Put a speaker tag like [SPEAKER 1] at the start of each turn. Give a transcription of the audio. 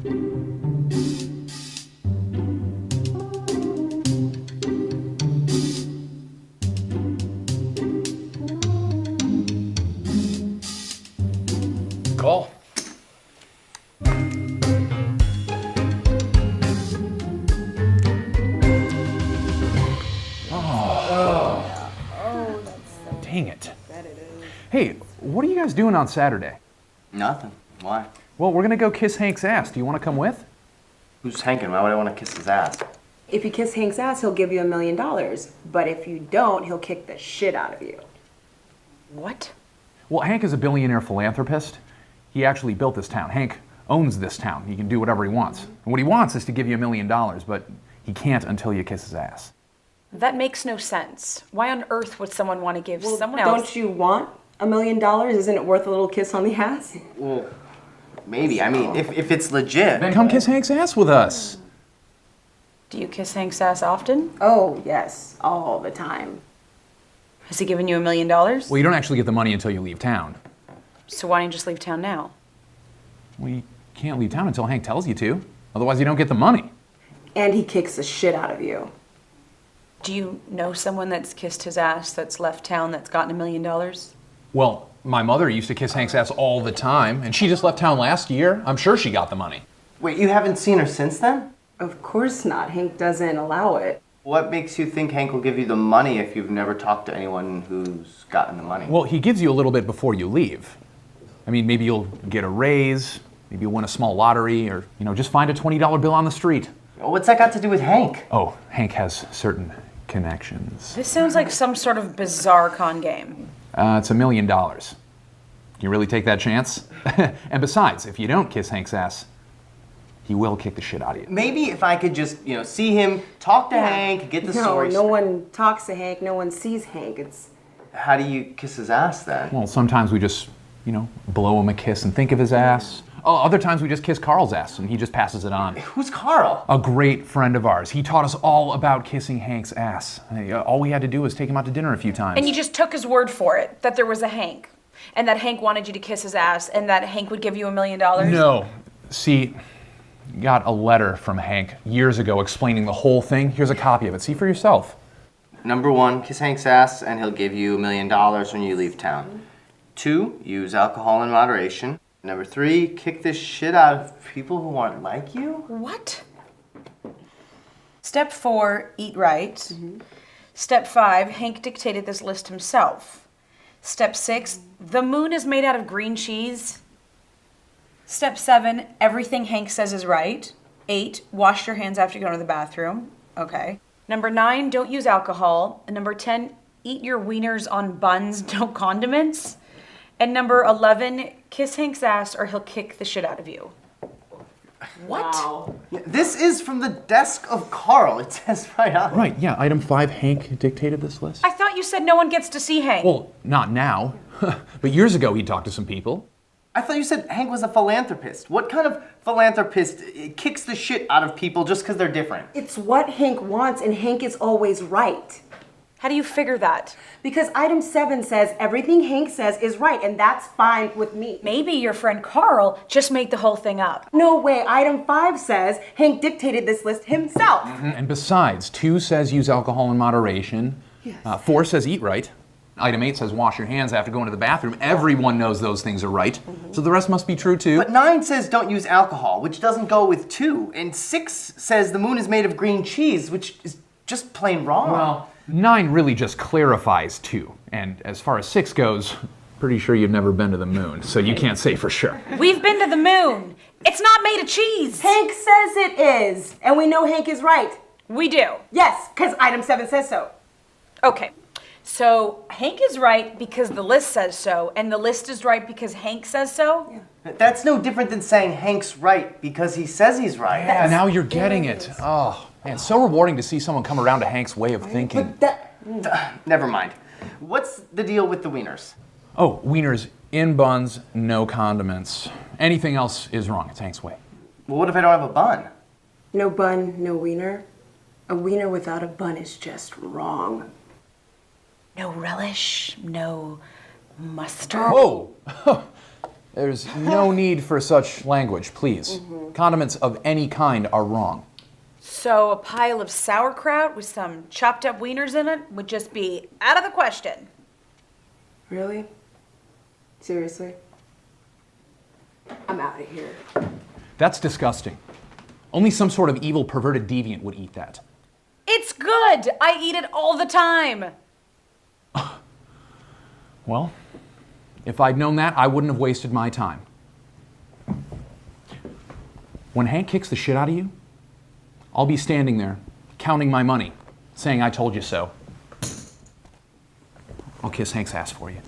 [SPEAKER 1] Call. Dang it. Hey, what are you guys doing on Saturday?
[SPEAKER 2] Nothing. Why?
[SPEAKER 1] Well, we're gonna go kiss Hank's ass. Do you want to come with?
[SPEAKER 2] Who's Hankin? Why would I want to kiss his ass?
[SPEAKER 3] If you kiss Hank's ass, he'll give you $1 million. But if you don't, he'll kick the shit out of you.
[SPEAKER 4] What?
[SPEAKER 1] Well, Hank is a billionaire philanthropist. He actually built this town. Hank owns this town. He can do whatever he wants. And what he wants is to give you $1 million, but he can't until you kiss his ass.
[SPEAKER 4] That makes no sense. Why on earth would someone want to give someone else?
[SPEAKER 3] Don't you want $1 million? Isn't it worth a little kiss on the ass?
[SPEAKER 2] Well, maybe. I mean, if it's legit.
[SPEAKER 1] Then come kiss Hank's ass with us.
[SPEAKER 4] Do you kiss Hank's ass often?
[SPEAKER 3] Oh, yes. All the time.
[SPEAKER 4] Has he given you $1 million?
[SPEAKER 1] Well, you don't actually get the money until you leave town.
[SPEAKER 4] So why don't you just leave town now?
[SPEAKER 1] Well, you can't leave town until Hank tells you to. Otherwise, you don't get the money.
[SPEAKER 3] And he kicks the shit out of you.
[SPEAKER 4] Do you know someone that's kissed his ass that's left town that's gotten $1 million?
[SPEAKER 1] Well, my mother used to kiss Hank's ass all the time, and she just left town last year. I'm sure she got the money.
[SPEAKER 2] Wait, you haven't seen her since then?
[SPEAKER 3] Of course not. Hank doesn't allow it.
[SPEAKER 2] What makes you think Hank will give you the money if you've never talked to anyone who's gotten the money?
[SPEAKER 1] Well, he gives you a little bit before you leave. I mean, maybe you'll get a raise, maybe you'll win a small lottery, or, just find a $20 bill on the street.
[SPEAKER 2] What's that got to do with Hank?
[SPEAKER 1] Oh, Hank has certain connections.
[SPEAKER 4] This sounds like some sort of bizarre con game.
[SPEAKER 1] It's $1 million. Can you really take that chance? And besides, if you don't kiss Hank's ass, he will kick the shit out of you.
[SPEAKER 2] Maybe if I could just, see him, talk to Hank, get the story.
[SPEAKER 3] No one talks to Hank, no one sees Hank. It's...
[SPEAKER 2] How do you kiss his ass then?
[SPEAKER 1] Well, sometimes we just, blow him a kiss and think of his ass. Oh, other times we just kiss Carl's ass and he just passes it on.
[SPEAKER 2] Who's Carl?
[SPEAKER 1] A great friend of ours. He taught us all about kissing Hank's ass. All we had to do was take him out to dinner a few times.
[SPEAKER 4] And you just took his word for it, that there was a Hank, and that Hank wanted you to kiss his ass, and that Hank would give you $1 million?
[SPEAKER 1] No. See, got a letter from Hank years ago explaining the whole thing. Here's a copy of it. See for yourself.
[SPEAKER 2] Number 1, kiss Hank's ass and he'll give you $1 million when you leave town. 2, use alcohol in moderation. Number 3, kick the shit out of people who aren't like you?
[SPEAKER 4] What? Step 4, eat right. Mm-hmm. Step 5, Hank dictated this list himself. Step 6, the moon is made out of green cheese. Step 7, everything Hank says is right. 8, wash your hands after you go to the bathroom. Okay. Number 9, don't use alcohol. And number 10, eat your wieners on buns, no condiments. And number 11, kiss Hank's ass or he'll kick the shit out of you. What?
[SPEAKER 3] Wow.
[SPEAKER 2] Yeah, this is from the desk of Carl. It says right on it.
[SPEAKER 1] Right, yeah, item 5, Hank dictated this list.
[SPEAKER 4] I thought you said no one gets to see Hank.
[SPEAKER 1] Well, not now. But years ago he talked to some people.
[SPEAKER 2] I thought you said Hank was a philanthropist. What kind of philanthropist kicks the shit out of people just because they're different?
[SPEAKER 3] It's what Hank wants, and Hank is always right.
[SPEAKER 4] How do you figure that?
[SPEAKER 3] Because item 7 says everything Hank says is right, and that's fine with me.
[SPEAKER 4] Maybe your friend Carl just made the whole thing up.
[SPEAKER 3] No way. Item 5 says Hank dictated this list himself.
[SPEAKER 1] Mm-hmm. And besides, 2 says use alcohol in moderation. Yes. 4 says eat right. Item 8 says wash your hands after going to the bathroom. Everyone knows those things are right. Mm-hmm. So the rest must be true too.
[SPEAKER 2] But 9 says don't use alcohol, which doesn't go with 2. And 6 says the moon is made of green cheese, which is just plain wrong.
[SPEAKER 1] Well, 9 really just clarifies 2. And as far as 6 goes, pretty sure you've never been to the moon, so you can't say for sure.
[SPEAKER 4] We've been to the moon. It's not made of cheese.
[SPEAKER 3] Hank says it is. And we know Hank is right.
[SPEAKER 4] We do.
[SPEAKER 3] Yes, because item 7 says so.
[SPEAKER 4] Okay. So Hank is right because the list says so, and the list is right because Hank says so?
[SPEAKER 2] Yeah. That's no different than saying Hank's right because he says he's right.
[SPEAKER 1] Yeah, now you're getting it. Oh, man, it's so rewarding to see someone come around to Hank's way of thinking.
[SPEAKER 2] Never mind. What's the deal with the wieners?
[SPEAKER 1] Oh, wieners in buns, no condiments. Anything else is wrong. It's Hank's way.
[SPEAKER 2] Well, what if I don't have a bun?
[SPEAKER 3] No bun, no wiener. A wiener without a bun is just wrong.
[SPEAKER 4] No relish, no mustard.
[SPEAKER 1] Whoa! There's no need for such language, please. Condiments of any kind are wrong.
[SPEAKER 4] So a pile of sauerkraut with some chopped up wieners in it would just be out of the question.
[SPEAKER 3] Really? Seriously? I'm out of here.
[SPEAKER 1] That's disgusting. Only some sort of evil, perverted deviant would eat that.
[SPEAKER 4] It's good. I eat it all the time.
[SPEAKER 1] Well, if I'd known that, I wouldn't have wasted my time. When Hank kicks the shit out of you, I'll be standing there, counting my money, saying I told you so. I'll kiss Hank's ass for you.